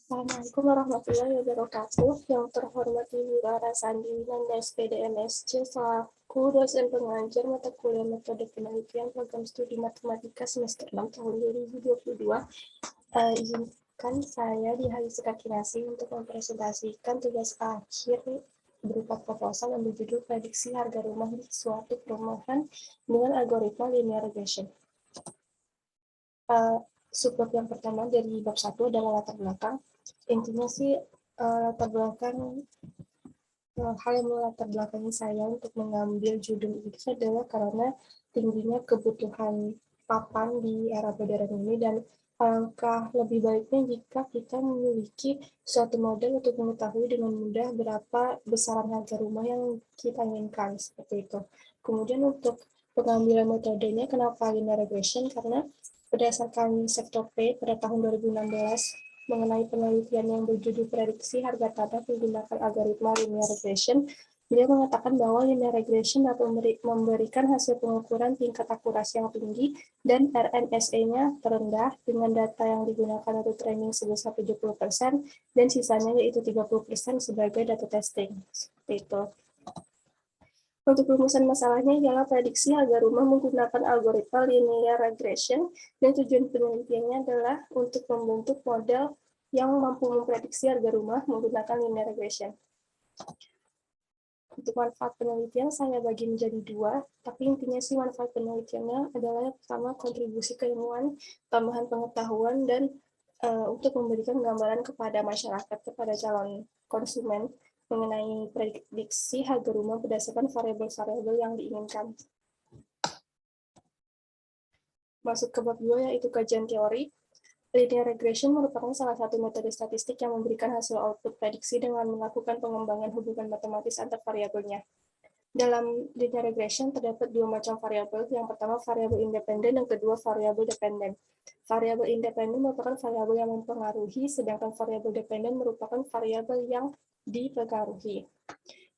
Assalamualaikum warahmatullahi wabarakatuh. Yang terhormat Ibu Rara Sandi Winanda SPD MSc selaku dosen pengajar mata kuliah metode penelitian program studi matematika semester 6 tahun 2022. Izinkan saya di hari Sekarkinasi untuk mempresentasikan tugas akhir berupa proposal yang berjudul prediksi harga rumah di suatu perumahan dengan algoritma linear regression. Subbab yang pertama dari bab 1 adalah latar belakang. Intinya sih latar belakang hal yang melatar belakangi saya untuk mengambil judul ini adalah karena tingginya kebutuhan papan di era modern ini, dan alangkah lebih baiknya jika kita memiliki suatu model untuk mengetahui dengan mudah berapa besaran harga rumah yang kita inginkan, seperti itu. Kemudian untuk pengambilan metodenya, kenapa linear regression? Karena berdasarkan Sektor P pada tahun 2016 mengenai penelitian yang berjudul prediksi harga tanah menggunakan algoritma linear regression, dia mengatakan bahwa linear regression dapat memberikan hasil pengukuran tingkat akurasi yang tinggi dan RNSE-nya terendah dengan data yang digunakan untuk training sebesar 70% dan sisanya yaitu 30% sebagai data testing. Seperti itu. Untuk rumusan masalahnya ialah prediksi harga rumah menggunakan algoritma linear regression, dan tujuan penelitiannya adalah untuk membentuk model yang mampu memprediksi harga rumah menggunakan linear regression. Untuk manfaat penelitian saya bagi menjadi dua, tapi intinya sih manfaat penelitiannya adalah yang pertama kontribusi keilmuan, tambahan pengetahuan, dan untuk memberikan gambaran kepada masyarakat, kepada calon konsumen mengenai prediksi harga rumah berdasarkan variabel-variabel yang diinginkan. Masuk ke bab 2, yaitu kajian teori. Linear regression merupakan salah satu metode statistik yang memberikan hasil output prediksi dengan melakukan pengembangan hubungan matematis antar variabelnya. Dalam linear regression terdapat dua macam variabel. Yang pertama variabel independen, yang kedua variabel dependen. Variabel independen merupakan variabel yang mempengaruhi, sedangkan variabel dependen merupakan variabel yang dipengaruhi.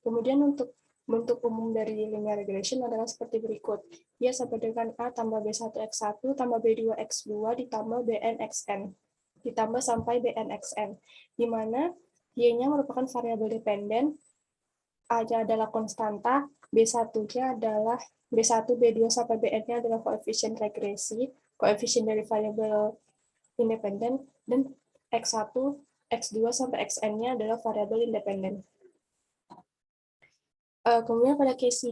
Kemudian untuk bentuk umum dari linear regression adalah seperti berikut. Ia sama dengan A tambah B1X1 tambah B2X2 ditambah BNXN, ditambah sampai BNXN, di mana Y-nya merupakan variabel dependen, A-nya adalah konstanta, B1-nya adalah B1, B2, sampai Bn-nya adalah koefisien regresi, koefisien dari variabel independen, dan X1, X2, sampai Xn-nya adalah variabel independen. Kemudian pada case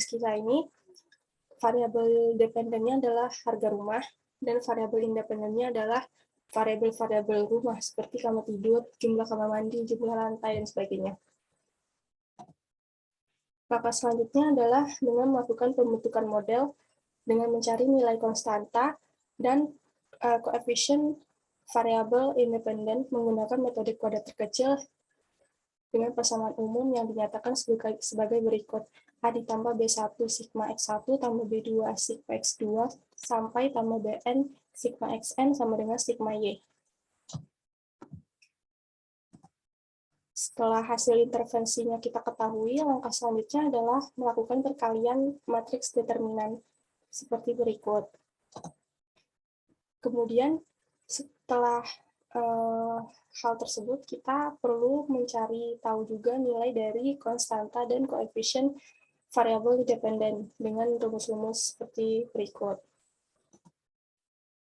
kita ini, variabel dependennya adalah harga rumah, dan variabel independennya adalah variabel-variabel rumah, seperti kamar tidur, jumlah kamar mandi, jumlah lantai, dan sebagainya. Langkah selanjutnya adalah dengan melakukan pembentukan model dengan mencari nilai konstanta dan koefisien variabel independen menggunakan metode kuadrat terkecil dengan persamaan umum yang dinyatakan sebagai berikut. A ditambah B1 sigma X1 tambah B2 sigma X2 sampai tambah Bn sigma Xn sama dengan sigma Y. Setelah hasil intervensinya kita ketahui, langkah selanjutnya adalah melakukan perkalian matriks determinan seperti berikut. Kemudian setelah hal tersebut, kita perlu mencari tahu juga nilai dari konstanta dan koefisien variabel independen dengan rumus-rumus seperti berikut.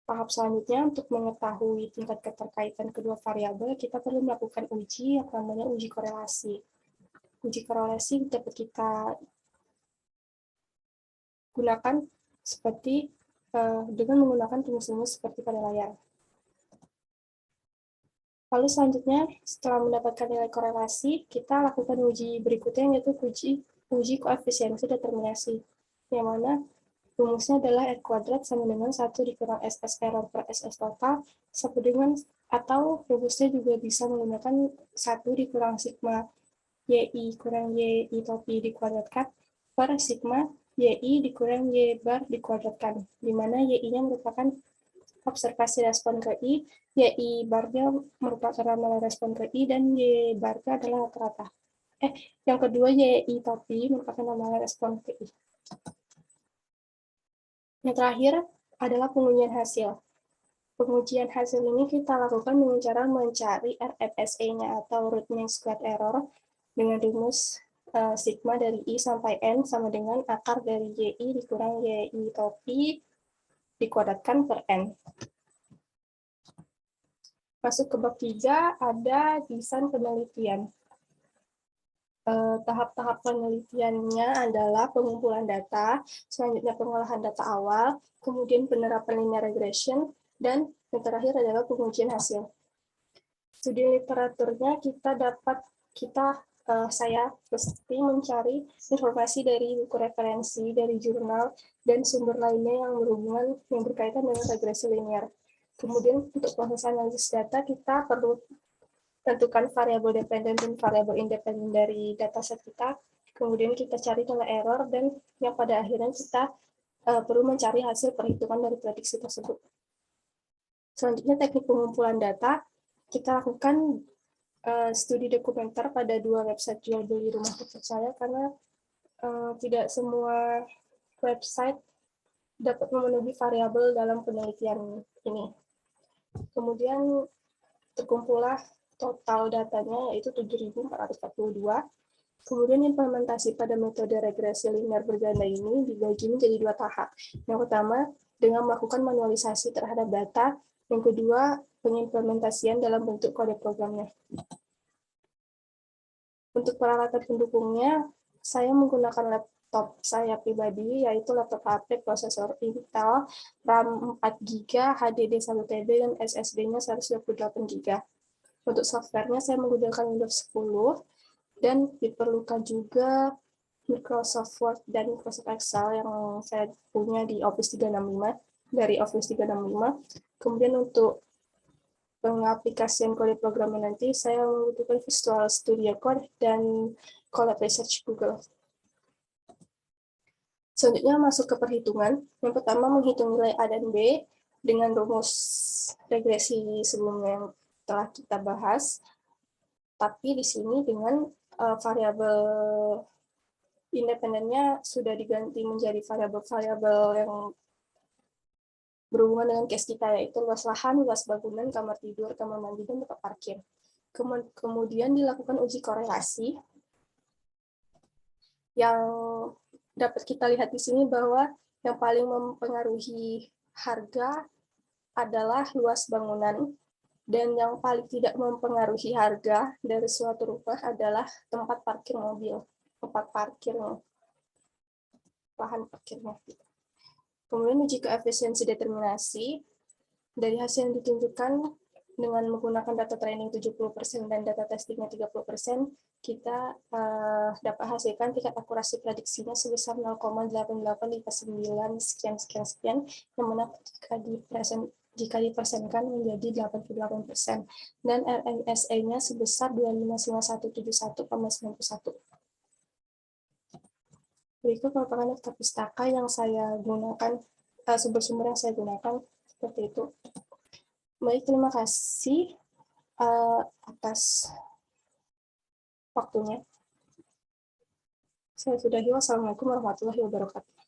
Tahap selanjutnya, untuk mengetahui tingkat keterkaitan kedua variabel, kita perlu melakukan uji yang namanya uji korelasi. Uji korelasi dapat kita gunakan seperti dengan menggunakan rumus-rumus seperti pada layar. Lalu selanjutnya, setelah mendapatkan nilai korelasi, kita lakukan uji berikutnya, yaitu uji koefisiensi determinasi, yang mana rumusnya adalah R kuadrat sama dengan 1 dikurang SS error per SS total, sama dengan, atau rumusnya juga bisa menggunakan 1 dikurang sigma YI kurang YI topi dikuadratkan per sigma YI dikurang Y bar dikuadratkan, di mana YI-nya merupakan observasi respon ke I, YI bar-nya merupakan ramalan respon ke I, dan Y bar-nya adalah rata-rata. Yang kedua, YI topi merupakan ramalan respon ke I. Yang terakhir adalah pengundian hasil. Pengujian hasil ini kita lakukan dengan cara mencari RMSE-nya atau root mean squared error dengan rumus sigma dari I sampai N sama dengan akar dari YI dikurang YI topi dikuadratkan per N. Masuk ke bab 3, ada desain penelitian. Tahap-tahap penelitiannya adalah pengumpulan data, selanjutnya pengolahan data awal, kemudian penerapan linear regression, dan yang terakhir adalah pengujian hasil. Studi literaturnya saya mesti mencari informasi dari buku referensi, dari jurnal, dan sumber lainnya yang berkaitan dengan regresi linear. Kemudian untuk proses analisis data, kita perlu tentukan variabel dependen dan variabel independen dari dataset kita. Kemudian kita cari nilai error, dan yang pada akhirnya kita perlu mencari hasil perhitungan dari prediksi tersebut. Selanjutnya teknik pengumpulan data, kita lakukan studi dokumenter pada 2 website jual beli rumah terpercaya karena tidak semua website dapat memenuhi variabel dalam penelitian ini. Kemudian terkumpullah total datanya yaitu 7.442. Kemudian implementasi pada metode regresi linear berganda ini dibagi menjadi 2 tahap. Yang pertama dengan melakukan manualisasi terhadap data, yang kedua pengimplementasian dalam bentuk kode programnya. Untuk peralatan pendukungnya, saya menggunakan laptop saya pribadi, yaitu laptop HP prosesor Intel, RAM 4GB, HDD 1TB, dan SSD-nya 128GB. Untuk software-nya saya menggunakan Windows 10, dan diperlukan juga Microsoft Word dan Microsoft Excel yang saya punya di Office 365, dari Office 365. Kemudian untuk pengaplikasian kode programnya nanti, saya membutuhkan Visual Studio Code dan Colab Research Google. Selanjutnya masuk ke perhitungan. Yang pertama menghitung nilai A dan B dengan rumus regresi sebelumnya yang telah kita bahas, tapi di sini dengan variabel independennya sudah diganti menjadi variabel-variabel yang berhubungan dengan case kita, yaitu luas lahan, luas bangunan, kamar tidur, kamar mandi, dan tempat parkir. Kemudian dilakukan uji korelasi yang dapat kita lihat di sini bahwa yang paling mempengaruhi harga adalah luas bangunan, dan yang paling tidak mempengaruhi harga dari suatu rumah adalah tempat parkir mobil, tempat parkirnya, lahan parkirnya. Kemudian uji koefisiensi determinasi, dari hasil yang ditunjukkan dengan menggunakan data training 70% dan data testingnya 30%, kita dapat hasilkan tingkat akurasi prediksinya sebesar 0,8859 sekian, yang mana jika dipersenkan menjadi 88%, dan RMSE-nya sebesar 259171,91. Berikut merupakan daftar pustaka yang saya gunakan, sumber-sumber yang saya gunakan, seperti itu. Baik, terima kasih atas waktunya. Saya sudahi. Wassalamualaikum warahmatullahi wabarakatuh.